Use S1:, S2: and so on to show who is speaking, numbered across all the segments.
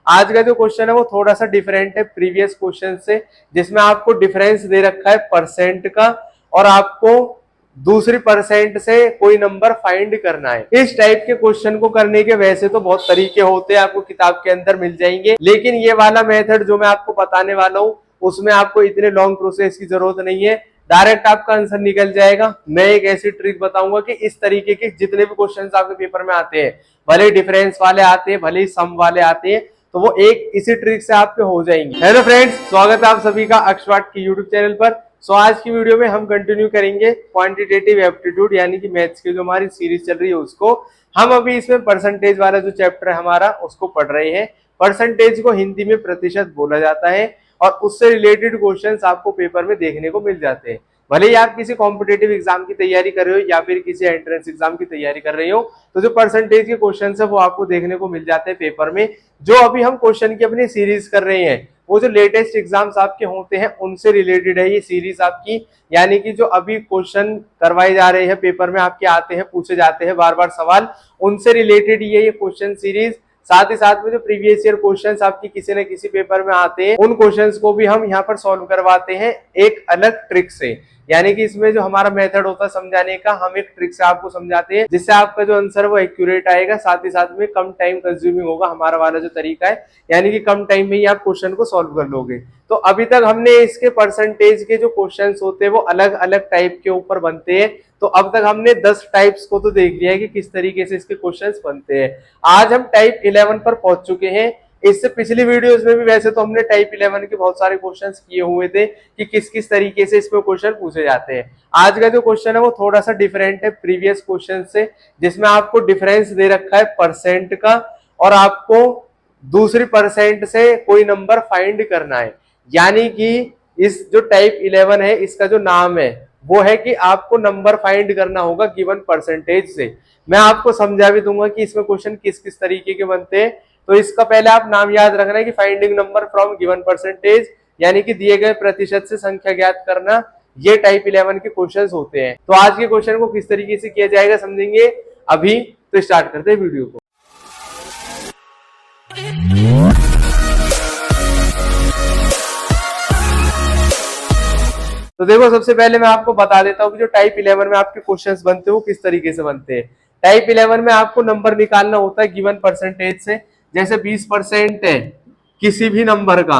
S1: आज का जो क्वेश्चन है वो थोड़ा सा डिफरेंट है प्रीवियस क्वेश्चन से, जिसमें आपको डिफरेंस दे रखा है परसेंट का और आपको दूसरी परसेंट से कोई नंबर फाइंड करना है। इस टाइप के क्वेश्चन को करने के वैसे तो बहुत तरीके होते हैं, आपको किताब के अंदर मिल जाएंगे, लेकिन ये वाला मेथड जो मैं आपको बताने वाला हूँ उसमें आपको इतने लॉन्ग प्रोसेस की जरूरत नहीं है, डायरेक्ट आपका आंसर निकल जाएगा। मैं एक ऐसी ट्रिक बताऊंगा कि इस तरीके के जितने भी क्वेश्चन आपके पेपर में आते हैं, भले डिफरेंस वाले आते हैं भले सम वाले आते हैं, तो वो एक इसी ट्रिक से आपके हो जाएंगे। हेलो फ्रेंड्स, स्वागत है आप सभी का अक्षवाट के यूट्यूब चैनल पर। सो आज की वीडियो में हम कंटिन्यू करेंगे क्वांटिटेटिव एप्टीट्यूड यानी कि मैथ्स की जो हमारी सीरीज चल रही है उसको। हम अभी इसमें परसेंटेज वाला जो चैप्टर है हमारा उसको पढ़ रहे हैं। परसेंटेज को हिंदी में प्रतिशत बोला जाता है और उससे रिलेटेड क्वेश्चंस आपको पेपर में देखने को मिल जाते हैं। भले ही आप किसी कॉम्पिटेटिव एग्जाम की तैयारी कर रहे हो या फिर किसी एंट्रेंस एग्जाम की तैयारी कर रहे हो, तो जो परसेंटेज के क्वेश्चंस है वो आपको देखने को मिल जाते हैं पेपर में। जो अभी हम क्वेश्चन की अपनी सीरीज कर रहे हैं वो जो लेटेस्ट एग्जाम्स आपके होते हैं उनसे रिलेटेड है ये सीरीज आपकी, यानी कि जो अभी क्वेश्चन करवाए जा रहे हैं पेपर में आपके आते हैं, पूछे जाते हैं बार बार सवाल, उनसे रिलेटेड ये क्वेश्चन सीरीज। साथ ही साथ में जो प्रीवियस ईयर क्वेश्चंस आपकी किसी न किसी पेपर में आते हैं उन क्वेश्चंस को भी हम यहाँ पर सॉल्व करवाते हैं एक अलग ट्रिक से। यानी कि इसमें जो हमारा मेथड होता है समझाने का, हम एक ट्रिक से आपको समझाते हैं जिससे आपका जो आंसर वो एक्यूरेट आएगा, साथ ही साथ में कम टाइम कंज्यूमिंग होगा हमारा वाला जो तरीका है, यानी कि कम टाइम में ही आप क्वेश्चन को सॉल्व कर लोगे। तो अभी तक हमने इसके परसेंटेज के जो क्वेश्चंस होते हैं वो अलग अलग टाइप के ऊपर बनते हैं। तो अब तक हमने 10 टाइप्स को तो देख लिया है कि किस तरीके से इसके क्वेश्चंस बनते हैं। आज हम टाइप 11 पर पहुंच चुके हैं। इससे पिछली वीडियोस में भी वैसे तो हमने टाइप 11 के बहुत सारे क्वेश्चंस किए हुए थे कि किस किस तरीके से इसमें क्वेश्चन पूछे जाते हैं। आज का जो क्वेश्चन है वो थोड़ा सा डिफरेंट है प्रीवियस क्वेश्चन से, जिसमें आपको डिफरेंस दे रखा है परसेंट का और आपको दूसरी परसेंट से कोई नंबर फाइंड करना है। यानी कि इस जो टाइप 11 है इसका जो नाम है वो है कि आपको नंबर फाइंड करना होगा गिवन परसेंटेज से। मैं आपको समझा भी दूंगा कि इसमें क्वेश्चन किस किस तरीके के बनते हैं। तो इसका पहले आप नाम याद रखना है कि finding number from given percentage, यानी कि दिए गए प्रतिशत से संख्या ज्ञात करना, ये टाइप 11 के क्वेश्चंस होते हैं। तो आज के क्वेश्चन को किस तरीके से किया जाएगा समझेंगे अभी। तो स्टार्ट करते हैं वीडियो को। तो देखो, सबसे पहले मैं आपको बता देता हूँ कि जो टाइप 11 में आपके क्वेश्चंस बनते हैं वो किस तरीके से बनते हैं। टाइप 11 में आपको नंबर निकालना होता है गिवन परसेंटेज से। जैसे 20% है किसी भी नंबर का,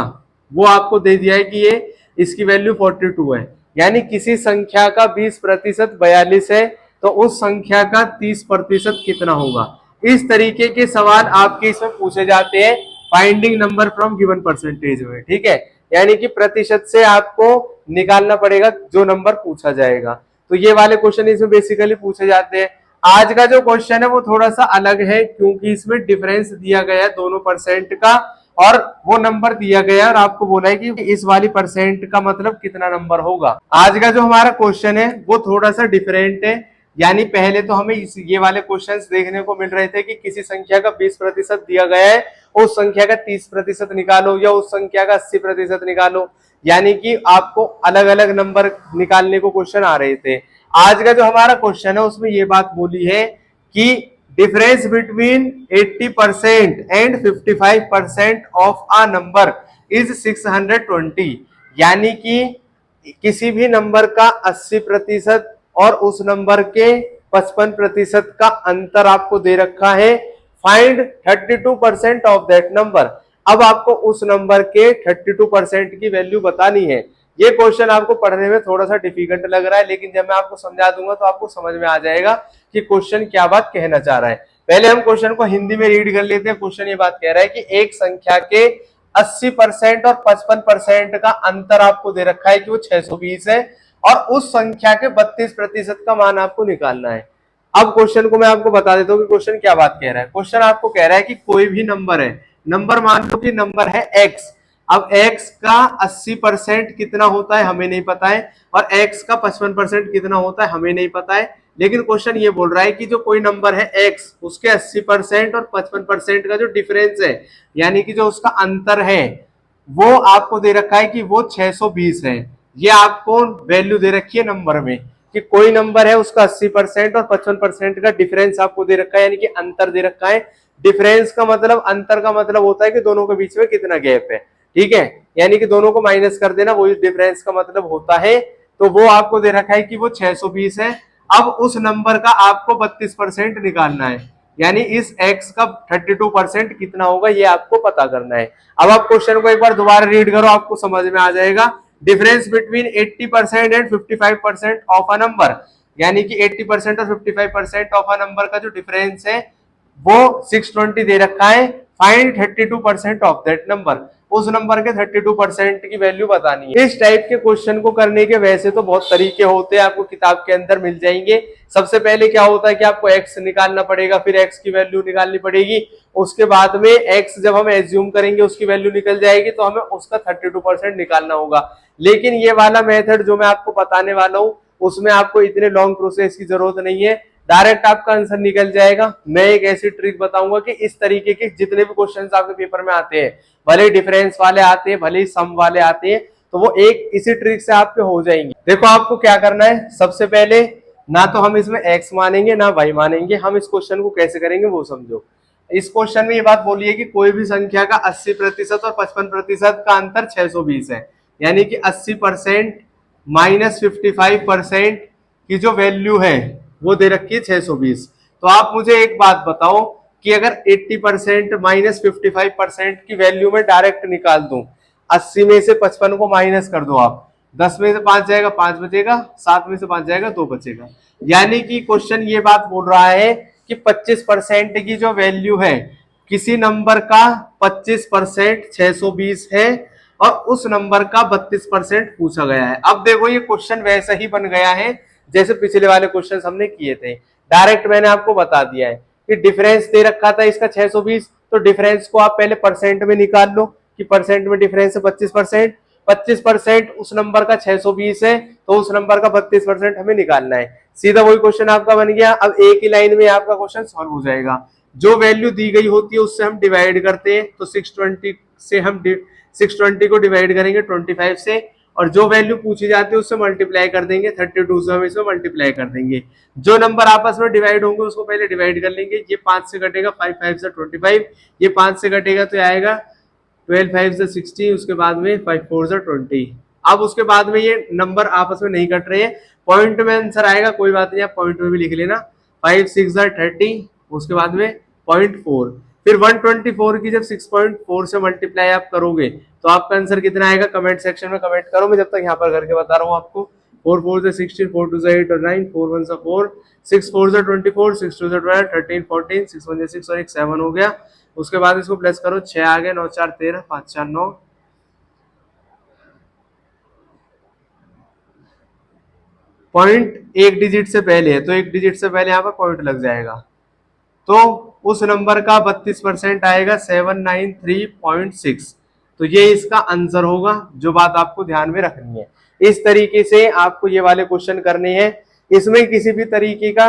S1: वो आपको दे दिया है कि ये इसकी वैल्यू 42 है, यानी किसी संख्या का 20% 42 है, तो उस संख्या का 30% कितना होगा। इस तरीके के सवाल आपके इसमें पूछे जाते हैं finding number from given percentage में, ठीक है। यानी कि प्रतिशत से आपको निकालना पड़ेगा जो नंबर पूछा जाएगा। तो ये वाले क्वेश्चन इसमें बेसिकली पूछे जाते हैं। आज का जो क्वेश्चन है वो थोड़ा सा अलग है क्योंकि इसमें डिफरेंस दिया गया है दोनों परसेंट का और वो नंबर दिया गया और आपको बोला है कि इस वाली परसेंट का मतलब कितना नंबर होगा। आज का जो हमारा क्वेश्चन है वो थोड़ा सा डिफरेंट है। यानी पहले तो हमें ये वाले क्वेश्चंस देखने को मिल रहे थे कि किसी संख्या का 20% दिया गया है, उस संख्या का 30% निकालो या उस संख्या का 80% निकालो, यानी कि आपको अलग अलग नंबर निकालने को क्वेश्चन आ रहे थे। आज का जो हमारा क्वेश्चन है उसमें ये बात बोली है कि difference between 80% and 55% of a number is 620, यानी कि किसी भी नंबर का 80% और उस नंबर के 55% का अंतर आपको दे रखा है। Find 32% of that number. अब आपको उस नंबर के 32% की वैल्यू बतानी है। ये क्वेश्चन आपको पढ़ने में थोड़ा सा डिफिकल्ट लग रहा है, लेकिन जब मैं आपको समझा दूंगा तो आपको समझ में आ जाएगा कि क्वेश्चन क्या बात कहना चाह रहा है। पहले हम क्वेश्चन को हिंदी में रीड कर लेते हैं। क्वेश्चन ये बात कह रहा है कि एक संख्या के 80% और 55% का अंतर आपको दे रखा है कि वो 620 है और उस संख्या के 32% का मान आपको निकालना है। अब क्वेश्चन को मैं आपको बता देता हूँ कि क्वेश्चन क्या बात कह रहा है। क्वेश्चन आपको कह रहा है कि कोई भी नंबर है, नंबर मान लो कि नंबर है x। अब x का 80% कितना होता है हमें नहीं पता है और x का 55% कितना होता है हमें नहीं पता है, लेकिन क्वेश्चन ये बोल रहा है कि जो कोई नंबर है x, उसके 80% और 55% का जो डिफरेंस है, यानी कि जो उसका अंतर है, वो आपको दे रखा है कि वो 620 है। ये आपको वैल्यू दे रखी है नंबर में कि कोई नंबर है उसका 80% और 55% का डिफरेंस आपको दे रखा है, यानी कि अंतर दे रखा है डिफरेंस का मतलब, अंतर का मतलब होता है कि दोनों के बीच में कितना गैप है, ठीक है, यानी कि दोनों को माइनस कर देना, वो डिफरेंस का मतलब होता है। तो वो आपको दे रखा है कि वो 620 है। अब उस नंबर का आपको 32% निकालना है, यानी इस x का 32% कितना होगा ये आपको पता करना है। अब आप क्वेश्चन को एक बार दोबारा रीड करो, आपको समझ में आ जाएगा। Difference between 80% and 55% of a number, यानी कि 80% और 55% ऑफ अ नंबर का जो डिफरेंस है वो 620 दे रखा है। फाइंड 32% ऑफ दैट नंबर, उस नंबर के 32% की वैल्यू बतानी है। इस टाइप के क्वेश्चन को करने के वैसे तो बहुत तरीके होते हैं, आपको किताब के अंदर मिल जाएंगे। सबसे पहले क्या होता है कि आपको x निकालना पड़ेगा, फिर x की वैल्यू निकालनी पड़ेगी, उसके बाद में x जब हम एज्यूम करेंगे उसकी वैल्यू निकल जाएगी तो हमें उसका 32% निकालना होगा। लेकिन ये वाला मेथड जो मैं आपको बताने वाला हूं उसमें आपको इतने लॉन्ग प्रोसेस की जरूरत नहीं है, डायरेक्ट आपका आंसर निकल जाएगा। मैं एक ऐसी ट्रिक बताऊंगा कि इस तरीके के जितने भी क्वेश्चन आपके पेपर में आते हैं, भले डिफरेंस वाले आते हैं भले ही सम वाले आते हैं, तो वो एक इसी ट्रिक से आपके हो जाएंगे। देखो आपको क्या करना है, सबसे पहले ना तो हम इसमें x मानेंगे ना y मानेंगे, हम इस क्वेश्चन को कैसे करेंगे वो समझो। इस क्वेश्चन में ये बात बोलिए कि कोई भी संख्या का 80% और 55% का अंतर 620 है, यानी कि 80% माइनस 55% की जो वैल्यू है वो दे रखी है 620। तो आप मुझे एक बात बताओ कि अगर 80% माइनस 55% की वैल्यू में डायरेक्ट निकाल दूं, 80 में से 55 को माइनस कर दो आप, 10 में से 5 जाएगा 5 बचेगा, 7 में से 5 जाएगा 2 बचेगा। यानी कि क्वेश्चन ये बात बोल रहा है कि 25% की जो वैल्यू है किसी नंबर का 25% 620 है और उस नंबर का 32% पूछा गया है। अब देखो ये क्वेश्चन वैसा ही बन गया है जैसे पिछले वाले क्वेश्चन हमने किए थे। डायरेक्ट मैंने आपको बता दिया है कि डिफरेंस दे रखा था इसका 620, तो डिफरेंस को आप पहले परसेंट में निकाल लो कि परसेंट में डिफरेंस है 25%। 25% उस नंबर का 620 है तो उस नंबर का 32% हमें निकालना है। सीधा वही क्वेश्चन आपका बन गया। अब एक ही लाइन में आपका क्वेश्चन सॉल्व हो जाएगा। जो वैल्यू दी गई होती है उससे हम डिवाइड करते हैं, तो 620 से हम 620 को डिवाइड करेंगे 25 से, और जो वैल्यू पूछी जाती है उससे मल्टीप्लाई कर देंगे 32 से, हम इसमें मल्टीप्लाई कर देंगे। जो नंबर आपस में डिवाइड होंगे उसको पहले डिवाइड कर लेंगे। ये 5 से कटेगा 5 5 से 25, ये 5 से कटेगा तो आएगा 12 5 से 60, उसके बाद में 5 4 से 20। अब उसके बाद में ये नंबर आपस में नहीं कट रहे हैं, पॉइंट में आंसर आएगा, कोई बात नहीं आप पॉइंट में भी लिख लेना। 5 6 30, उसके बाद में 0.4, फिर 124 की जब 6.4 से मल्टीप्लाई आप करोगे तो आपका आंसर कितना आएगा कमेंट सेक्शन में कमेंट करो, मैं जब तक यहाँ पर करके बता रहा हूँ आपको। 4 4 से 16, 4 2 से 8 और 9, 4 1 से 4, 6 4 से 24, 6 2 से 12, 13 14, 6 1 से 6 और 1 7 हो गया। उसके बाद इसको प्लस करो, 6 आ गया, 9 4 13, 5 4 9, पॉइंट एक डिजिट से पहले है तो एक डिजिट से पहले यहाँ पर पॉइंट लग जाएगा, तो उस नंबर का 32% आएगा 793.6। तो ये इसका आंसर होगा, जो बात आपको ध्यान में रखनी है। इस तरीके से आपको ये वाले क्वेश्चन करने हैं, इसमें किसी भी तरीके का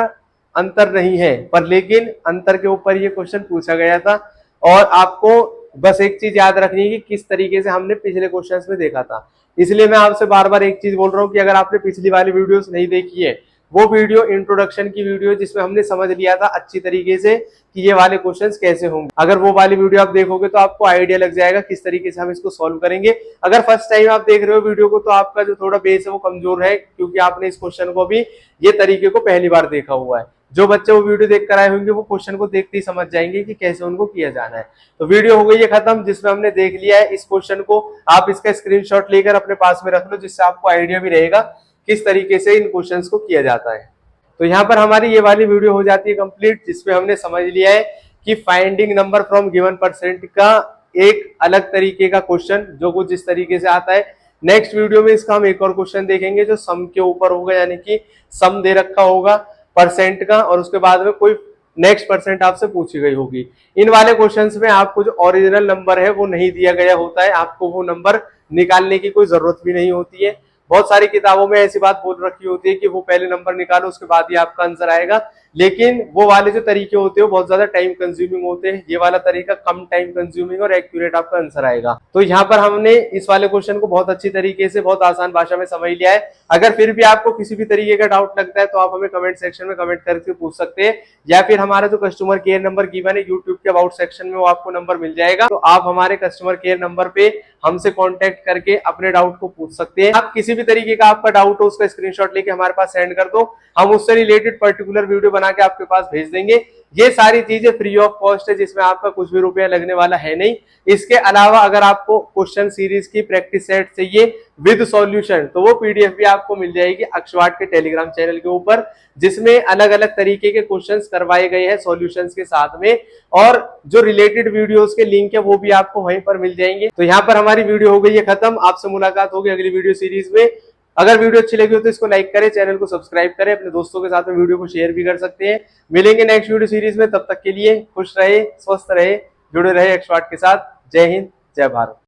S1: अंतर नहीं है, पर लेकिन अंतर के ऊपर ये क्वेश्चन पूछा गया था। और आपको बस एक चीज याद रखनी है कि किस तरीके से हमने पिछले क्वेश्चन में देखा था। इसलिए मैं आपसे बार बार एक चीज बोल रहा हूँ कि अगर आपने पिछली वाली वीडियोस नहीं देखी है, वो वीडियो इंट्रोडक्शन की वीडियो जिसमें हमने समझ लिया था अच्छी तरीके से कि ये वाले क्वेश्चंस कैसे होंगे, अगर वो वाली वीडियो आप देखोगे तो आपको आइडिया लग जाएगा किस तरीके से हम इसको सॉल्व करेंगे। अगर फर्स्ट टाइम आप देख रहे हो वीडियो को तो आपका जो थोड़ा बेस है वो कमजोर है, क्योंकि आपने इस क्वेश्चन को भी ये तरीके को पहली बार देखा हुआ है। जो बच्चे वो वीडियो देख कर आए होंगे वो क्वेश्चन को देखते ही समझ जाएंगे कि कैसे उनको किया जाना है। तो वीडियो हो गई है खत्म जिसमें हमने देख लिया है इस क्वेश्चन को। आप इसका स्क्रीनशॉट लेकर अपने पास में रख लो, जिससे आपको आइडिया भी रहेगा किस तरीके से इन क्वेश्चंस को किया जाता है। तो यहाँ पर हमारी ये वाली वीडियो हो जाती है कंप्लीट, जिसमें हमने समझ लिया है कि finding number from given percent का एक अलग तरीके का क्वेश्चन जो कुछ इस तरीके से आता है। नेक्स्ट वीडियो में इसका हम एक और क्वेश्चन देखेंगे जो सम के ऊपर होगा, यानी कि सम दे रखा होगा परसेंट का और उसके बाद में कोई नेक्स्ट परसेंट आपसे पूछी गई होगी। इन वाले क्वेश्चंस में आपको जो ओरिजिनल नंबर है वो नहीं दिया गया होता है, आपको वो नंबर निकालने की कोई जरूरत भी नहीं होती है। बहुत सारी किताबों में ऐसी बात बोल रखी होती है कि वो पहले नंबर निकालो उसके बाद ही आपका आंसर आएगा, लेकिन वो वाले जो तरीके होते हैं वो बहुत ज्यादा टाइम कंज्यूमिंग होते हैं। ये वाला तरीका कम टाइम कंज्यूमिंग और एक्यूरेट आपका आंसर आएगा। तो यहाँ पर हमने इस वाले क्वेश्चन को बहुत अच्छी तरीके से बहुत आसान भाषा में समझ लिया है। अगर फिर भी आपको किसी भी तरीके का डाउट लगता है तो आप हमें कमेंट सेक्शन में कमेंट करके पूछ सकते हैं, या फिर हमारा जो कस्टमर केयर नंबर गिवन है यूट्यूब के अबाउट सेक्शन में वो आपको नंबर मिल जाएगा। तो आप हमारे कस्टमर केयर नंबर पे हमसे कांटेक्ट करके अपने डाउट को पूछ सकते हैं। आप किसी भी तरीके का आपका डाउट हो उसका स्क्रीनशॉट लेके हमारे पास सेंड कर दो, हम उससे रिलेटेड पर्टिकुलर वीडियो बना के आपके पास भेज देंगे। ये सारी चीजें फ्री ऑफ कॉस्ट है, जिसमें आपका कुछ भी रुपया लगने वाला है नहीं। इसके अलावा अगर आपको क्वेश्चन सीरीज की प्रैक्टिस सेट चाहिए विद सॉल्यूशन तो वो पीडीएफ भी आपको मिल जाएगी अक्षवाट के टेलीग्राम चैनल के ऊपर, जिसमें अलग अलग तरीके के क्वेश्चंस करवाए गए हैं सॉल्यूशंस के साथ में, और जो रिलेटेड वीडियोस के लिंक है वो भी आपको वहीं पर मिल जाएंगे। तो यहाँ पर हमारी वीडियो हो गई है खत्म, आपसे मुलाकात होगी अगली वीडियो सीरीज में। अगर वीडियो अच्छी लगी हो तो इसको लाइक करें, चैनल को सब्सक्राइब करें, अपने दोस्तों के साथ में वीडियो को शेयर भी कर सकते हैं। मिलेंगे नेक्स्ट वीडियो सीरीज में, तब तक के लिए खुश रहे, स्वस्थ रहे, जुड़े रहे अक्षवाट के साथ। जय हिंद, जय भारत।